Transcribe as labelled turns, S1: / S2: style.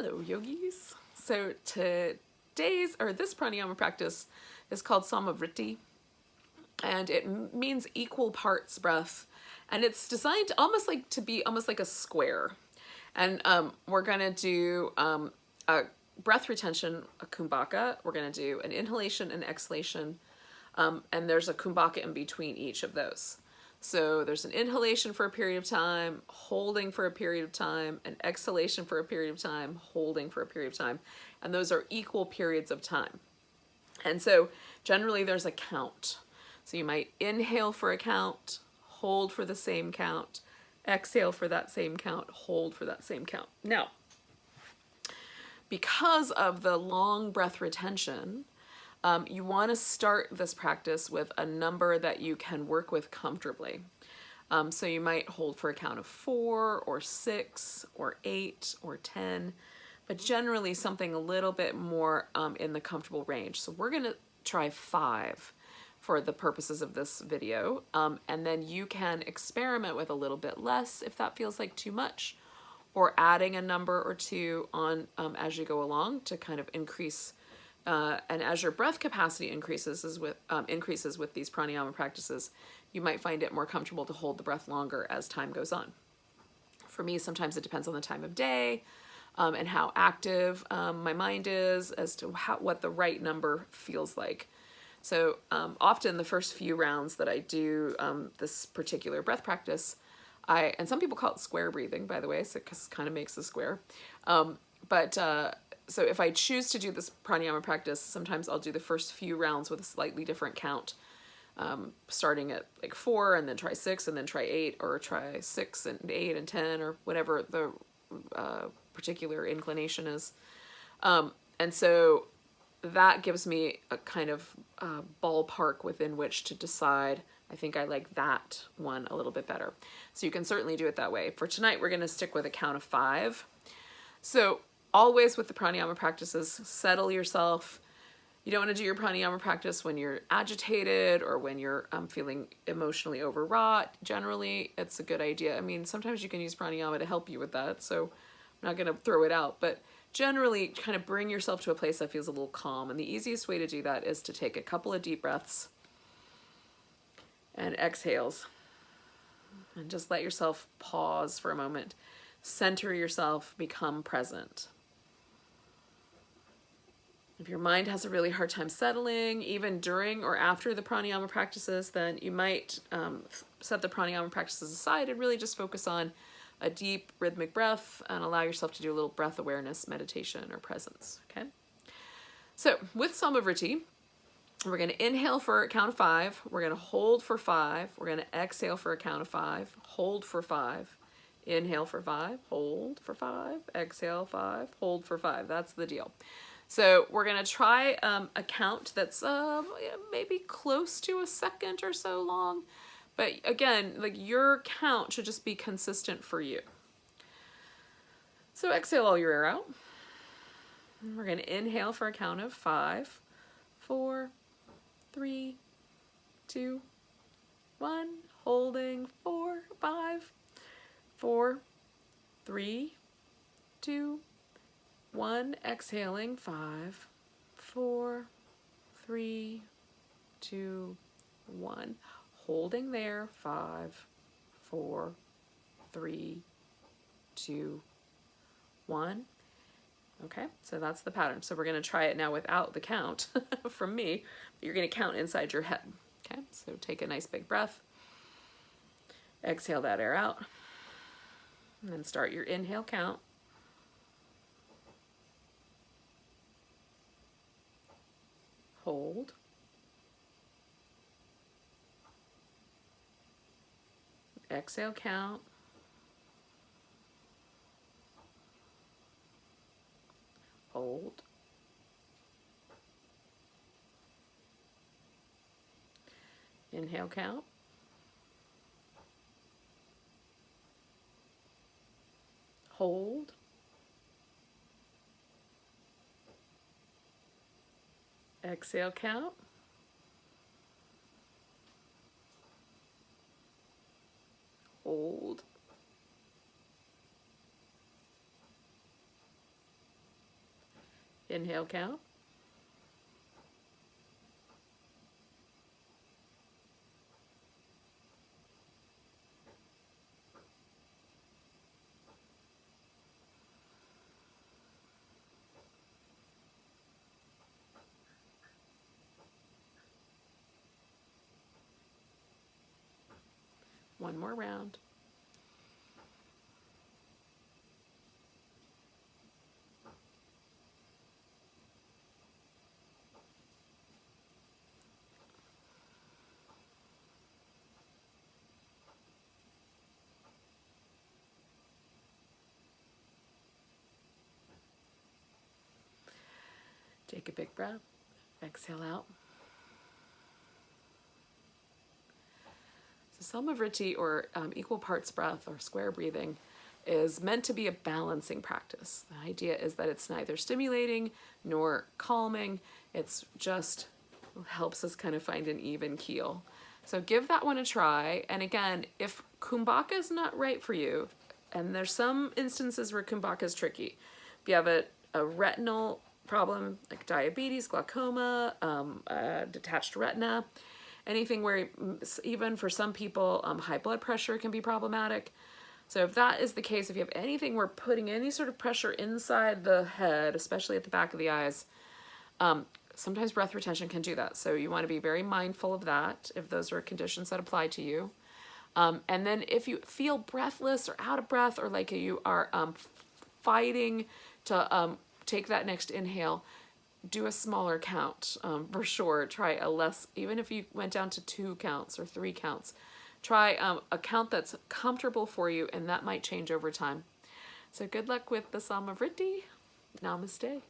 S1: Hello, yogis. So this pranayama practice is called Vritti, and it means equal parts breath, and it's designed to be almost like a square. And we're gonna do a breath retention, a kumbhaka. We're gonna do an inhalation and exhalation, and there's a kumbhaka in between each of those. So there's an inhalation for a period of time, holding for a period of time, an exhalation for a period of time, holding for a period of time. And those are equal periods of time. And so generally there's a count. So you might inhale for a count, hold for the same count, exhale for that same count, hold for that same count. Now, because of the long breath retention, you want to start this practice with a number that you can work with comfortably. So you might hold for a count of 4 or 6 or 8 or 10, but generally something a little bit more in the comfortable range. So we're going to try 5 for the purposes of this video, and then you can experiment with a little bit less if that feels like too much, or adding a number or two on as you go along to kind of increase. And as your breath capacity increases with these pranayama practices, you might find it more comfortable to hold the breath longer as time goes on. For me, sometimes it depends on the time of day and how active my mind is as to what the right number feels like. So often the first few rounds that I do this particular breath practice, and some people call it square breathing, by the way, so it kind of makes a square. So if I choose to do this pranayama practice, sometimes I'll do the first few rounds with a slightly different count, starting at like 4 and then try 6 and then try 8, or try 6 and 8 and 10, or whatever the particular inclination is. And so that gives me a kind of ballpark within which to decide, I think I like that one a little bit better. So you can certainly do it that way. For tonight, we're going to stick with a count of 5. So always with the pranayama practices, settle yourself. You don't want to do your pranayama practice when you're agitated or when you're feeling emotionally overwrought. Generally, it's a good idea. I mean, sometimes you can use pranayama to help you with that, so I'm not going to throw it out. But generally, kind of bring yourself to a place that feels a little calm. And the easiest way to do that is to take a couple of deep breaths and exhales. And just let yourself pause for a moment. Center yourself, become present. If your mind has a really hard time settling, even during or after the pranayama practices, then you might set the pranayama practices aside and really just focus on a deep rhythmic breath and allow yourself to do a little breath awareness meditation or presence, okay? So with Vritti, we're going to inhale for a count of 5, we're going to hold for 5, we're going to exhale for a count of 5, hold for 5, inhale for 5, hold for 5, exhale 5, hold for 5. That's the deal. So we're going to try a count that's maybe close to a second or so long. But again, like your count should just be consistent for you. So exhale all your air out. We're going to inhale for a count of 5, 4, 3, 2, 1. Holding 4, 5, 4, 3, 2, 1. Exhaling 5, 4, 3, 2, 1. Holding there 5, 4, 3, 2, 1. Okay, so that's the pattern. So we're going to try it now without the count from me. You're going to count inside your head. Okay, so take a nice big breath. Exhale that air out. And then start your inhale count. Hold. Exhale count. Hold. Inhale count. Hold. Exhale count. Hold. Inhale count. One more round. Take a big breath. Exhale out. So Vritti, or equal parts breath or square breathing, is meant to be a balancing practice. The idea is that it's neither stimulating nor calming. It's just helps us kind of find an even keel. So give that one a try. And again, if Kumbhaka is not right for you, and there's some instances where Kumbhaka is tricky. If you have a retinal problem like diabetes, glaucoma, detached retina, anything where even for some people high blood pressure can be problematic. So if that is the case, if you have anything where putting any sort of pressure inside the head, especially at the back of the eyes, sometimes breath retention can do that. So you want to be very mindful of that if those are conditions that apply to you. And then if you feel breathless or out of breath, or like you are fighting to take that next inhale, do a smaller count for sure. Try a less, even if you went down to 2 counts or 3 counts, try a count that's comfortable for you, and that might change over time. So good luck with the Vritti. Namaste.